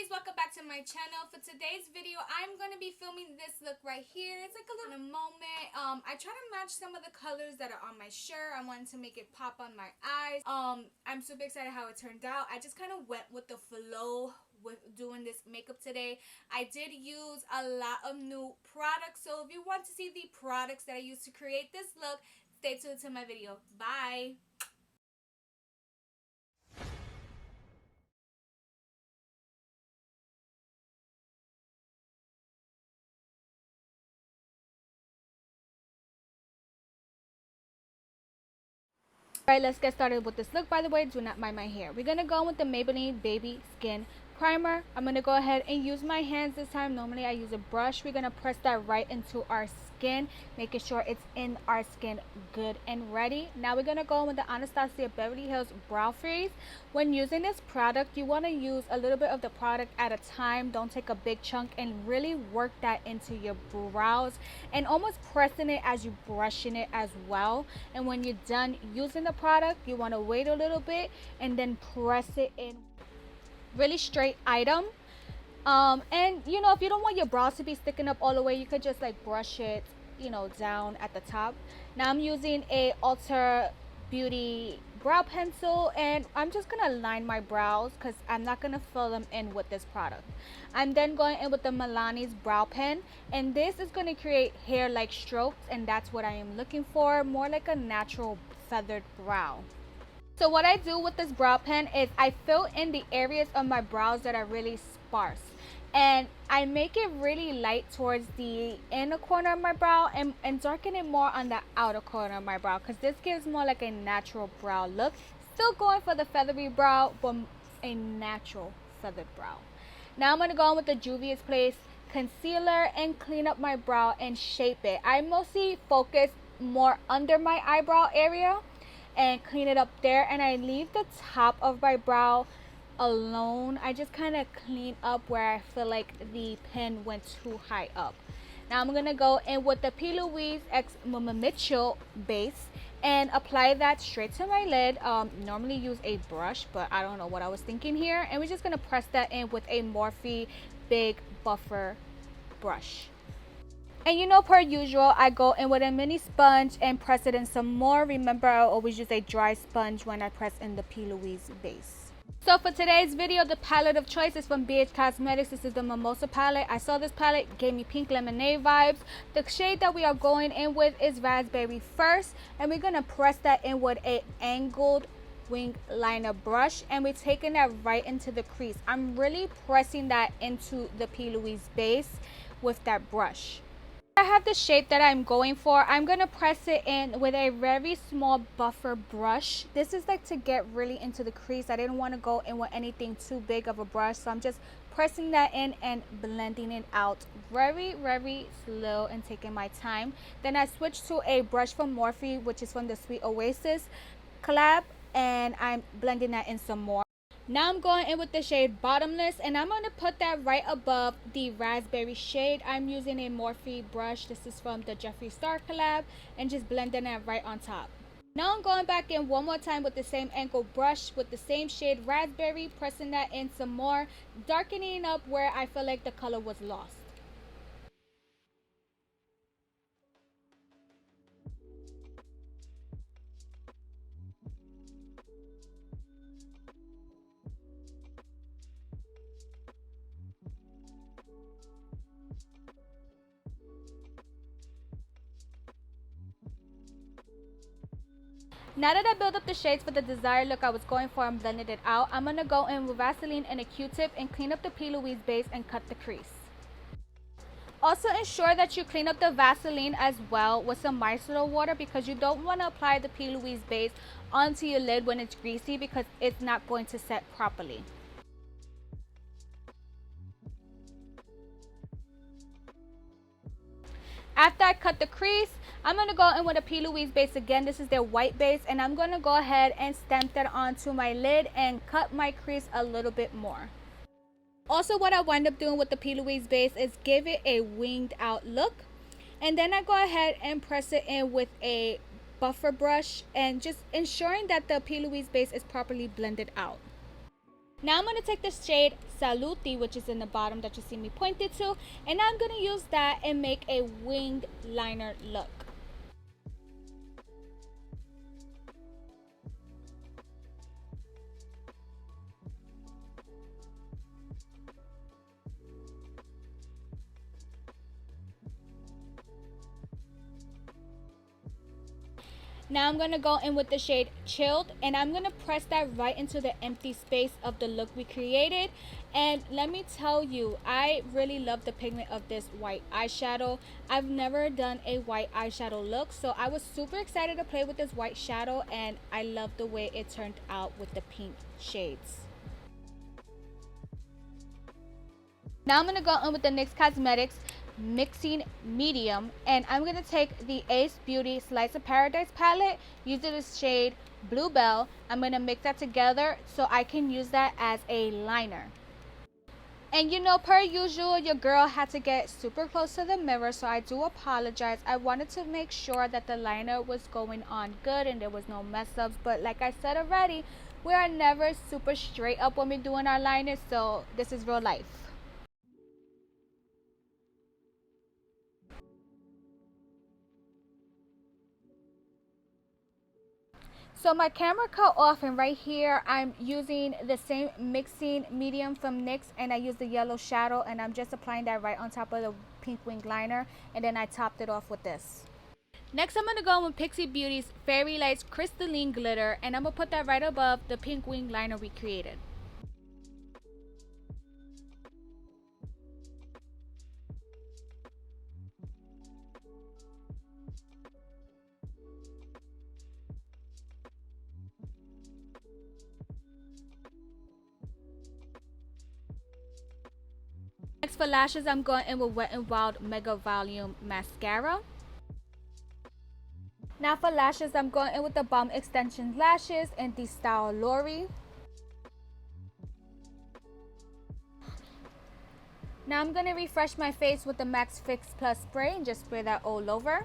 ladies, welcome back to my channel. For today's video, I'm going to be filming this look right here. It's like a little moment. I try to match some of the colors that are on my shirt. I wanted to make it pop on my eyes. I'm super excited how it turned out. I just kind of went with the flow with doing this makeup today. I did use a lot of new products, so if you want to see the products that I used to create this look, stay tuned to my video. Bye. Alright, let's get started with this look. By the way, do not mind my hair. We're going to go with the Maybelline Baby Skin Primer. I'm going to go ahead and use my hands this time. Normally I use a brush. We're going to press that right into our skin, making sure it's in our skin good and ready. Now we're going to go with the Anastasia Beverly Hills Brow Freeze. When using this product, you want to use a little bit of the product at a time. Don't take a big chunk, and really work that into your brows and almost pressing it as you brushing it as well. And when you're done using the product, you want to wait a little bit and then press it in. Really straight item. And you know, if you don't want your brows to be sticking up all the way, you could just like brush it, you know, down at the top. Now I'm using a ULTA Beauty brow pencil, and I'm just gonna line my brows because I'm not gonna fill them in with this product. I'm then going in with the Milani's Brow Pen, and this is going to create hair like strokes, and that's what I am looking for, more like a natural feathered brow. So what I do with this brow pen is I fill in the areas of my brows that are really sparse, and I make it really light towards the inner corner of my brow and darken it more on the outer corner of my brow, because this gives more like a natural brow look. Still going for the feathery brow, but a natural feathered brow. Now I'm going to go in with the Juvias Place concealer and clean up my brow and shape it. I mostly focus more under my eyebrow area and clean it up there, and I leave the top of my brow alone. I just kind of clean up where I feel like the pen went too high up. Now I'm gonna go in with the P.Louise X Mitchell base and apply that straight to my lid. Normally use a brush, but I don't know what I was thinking here, and we're just gonna press that in with a Morphe big buffer brush. And you know, per usual, I go in with a mini sponge and press it in some more. Remember, I always use a dry sponge when I press in the P.Louise base. So for today's video, the palette of choice is from BhCosmetics. This is the Mimosa palette. I saw this palette, gave me pink lemonade vibes. The shade that we are going in with is Raspberry First, and we're going to press that in with a angled wing liner brush, and we're taking that right into the crease. I'm really pressing that into the P.Louise base with that brush. I have the shape that I'm going for. I'm going to press it in with a very small buffer brush. This is like to get really into the crease. I didn't want to go in with anything too big of a brush, so I'm just pressing that in and blending it out very, very slow and taking my time. Then I switched to a brush from Morphe, which is from the Sweet Oasis collab, and I'm blending that in some more. Now I'm going in with the shade Bottomless, and I'm going to put that right above the raspberry shade. I'm using a Morphe brush. This is from the Jeffree Star collab, and just blending that right on top. Now I'm going back in one more time with the same angled brush with the same shade Raspberry, pressing that in some more, darkening up where I feel like the color was lost. Now that I built up the shades for the desired look I was going for and blended it out, I'm going to go in with Vaseline and a Q-tip and clean up the P.Louise base and cut the crease. Also ensure that you clean up the Vaseline as well with some micellar water, because you don't want to apply the P.Louise base onto your lid when it's greasy, because it's not going to set properly. After I cut the crease, I'm going to go in with a P.Louise base again. This is their white base, and I'm going to go ahead and stamp that onto my lid and cut my crease a little bit more. Also, what I wind up doing with the P.Louise base is give it a winged out look, and then I go ahead and press it in with a buffer brush and just ensuring that the P.Louise base is properly blended out. Now I'm going to take the shade Salute, which is in the bottom that you see me pointed to, and I'm going to use that and make a winged liner look. Now I'm going to go in with the shade Chilled, and I'm going to press that right into the empty space of the look we created. And let me tell you, I really love the pigment of this white eyeshadow. I've never done a white eyeshadow look, so I was super excited to play with this white shadow, and I love the way it turned out with the pink shades. Now I'm going to go in with the NYX Cosmetics Mixing Medium, and I'm going to take the Ace Beauty Slice of Paradise palette, use the shade Bluebell. I'm going to mix that together so I can use that as a liner. And you know, per usual, your girl had to get super close to the mirror, so I do apologize. I wanted to make sure that the liner was going on good and there was no mess ups, but like I said already, we are never super straight up when we're doing our liners, so this is real life. So my camera cut off, and right here I'm using the same mixing medium from NYX, and I use the yellow shadow, and I'm just applying that right on top of the pink wing liner, and then I topped it off with this. Next I'm going to go in with Pixi Beauty's Fairy Lights Crystalline Glitter, and I'm going to put that right above the pink wing liner we created. Next for lashes, I'm going in with Wet n Wild Mega Volume Mascara. Now for lashes, I'm going in with the Balm Extension Lashes in the style Lori. Now I'm going to refresh my face with the Max Fix Plus spray and just spray that all over.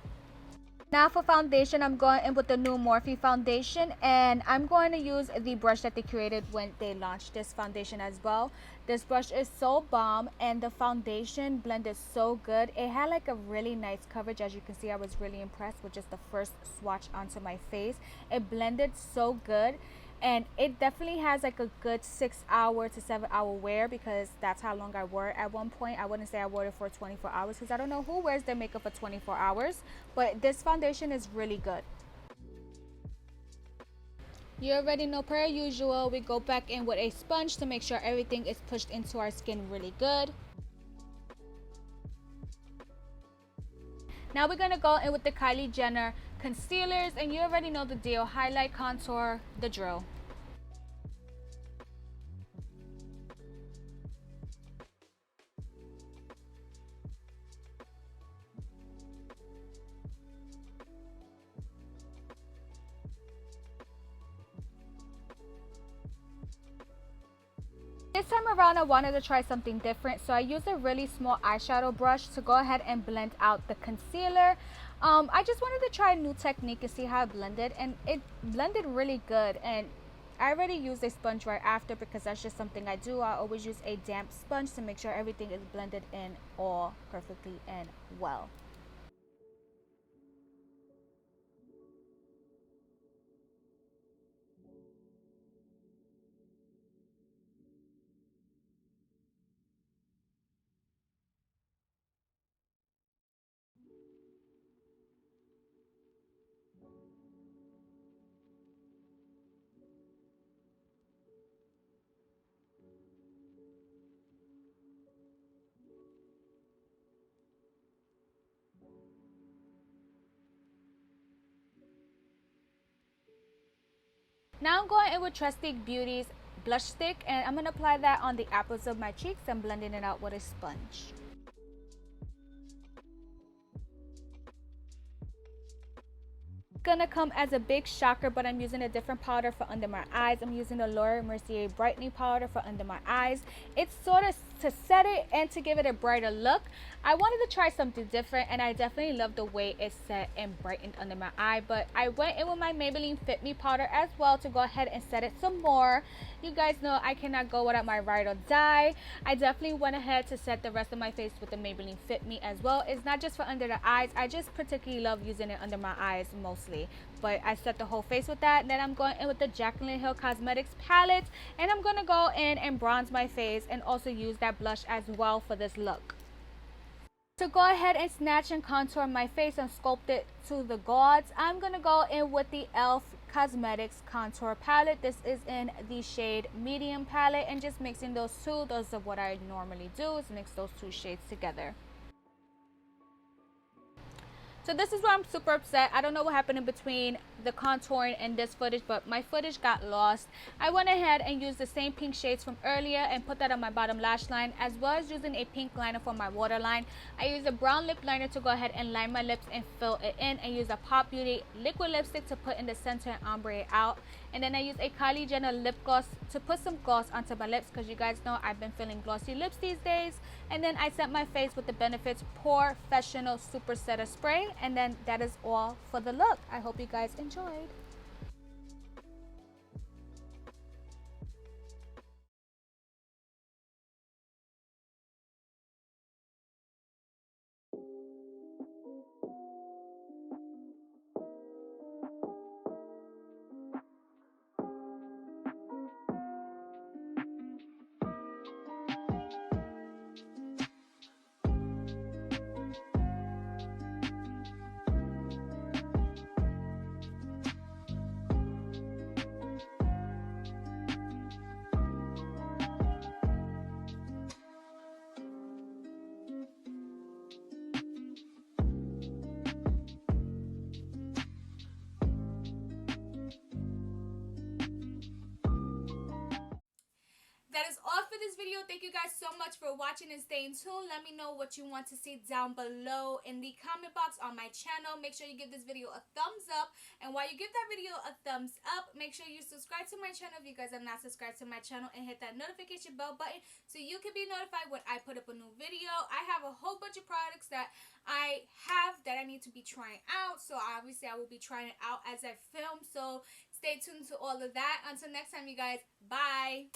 Now for foundation, I'm going in with the new Morphe Foundation, and I'm going to use the brush that they created when they launched this foundation as well. This brush is so bomb, and the foundation blended so good. It had like a really nice coverage. As you can see, I was really impressed with just the first swatch onto my face. It blended so good, and it definitely has like a good 6 hour to 7 hour wear, because that's how long I wore it at one point. I wouldn't say I wore it for 24 hours because I don't know who wears their makeup for 24 hours, but this foundation is really good. You already know, per usual, we go back in with a sponge to make sure everything is pushed into our skin really good. Now we're going to go in with the Kylie Jenner concealers, and you already know the deal: highlight, contour, the drill. This time around I wanted to try something different, so I used a really small eyeshadow brush to go ahead and blend out the concealer. I just wanted to try a new technique and see how it blended, and it blended really good. And I already used a sponge right after because that's just something I do. I always use a damp sponge to make sure everything is blended in all perfectly and well. Now I'm going in with Trestique Beauty's blush stick, and I'm going to apply that on the apples of my cheeks and blending it out with a sponge. Gonna come as a big shocker, but I'm using a different powder for under my eyes. I'm using the Mercier brightening powder for under my eyes. It's sort of to set it and to give it a brighter look, I wanted to try something different, and I definitely love the way it set and brightened under my eye. But I went in with my Maybelline FIT ME powder as well to go ahead and set it some more. You guys know I cannot go without my ride or die. I definitely went ahead to set the rest of my face with the Maybelline FIT ME as well. It's not just for under the eyes. I just particularly love using it under my eyes mostly. But I set the whole face with that. Then I'm going in with the Jaclyn Cosmetics palette, and I'm going to go in and bronze my face and also use that blush as well for this look. To go ahead and snatch and contour my face and sculpt it to the gods, I'm going to go in with the e.l.f. Cosmetics contour palette. This is in the shade medium palette, and just mixing those two. Those are what I normally do, is mix those two shades together. So this is where I'm super upset. I don't know what happened in between the contouring and this footage, but my footage got lost. I went ahead and used the same pink shades from earlier and put that on my bottom lash line, as well as using a pink liner for my waterline. I used a brown lip liner to go ahead and line my lips and fill it in, and use a Pop Beauty liquid lipstick to put in the center and ombre it out. And then I used a Kylie Jenner lip gloss to put some gloss onto my lips, because you guys know I've been feeling glossy lips these days. And then I set my face with the Benefit's PORE Fessional Super Setter Spray. And then that is all for the look. I hope you guys enjoyed. That is all for this video. Thank you guys so much for watching and staying tuned. Let me know what you want to see down below in the comment box on my channel. Make sure you give this video a thumbs up. And while you give that video a thumbs up, make sure you subscribe to my channel if you guys are not subscribed to my channel, and hit that notification bell button so you can be notified when I put up a new video. I have a whole bunch of products that I have that I need to be trying out. So obviously I will be trying it out as I film. So stay tuned to all of that. Until next time, you guys. Bye.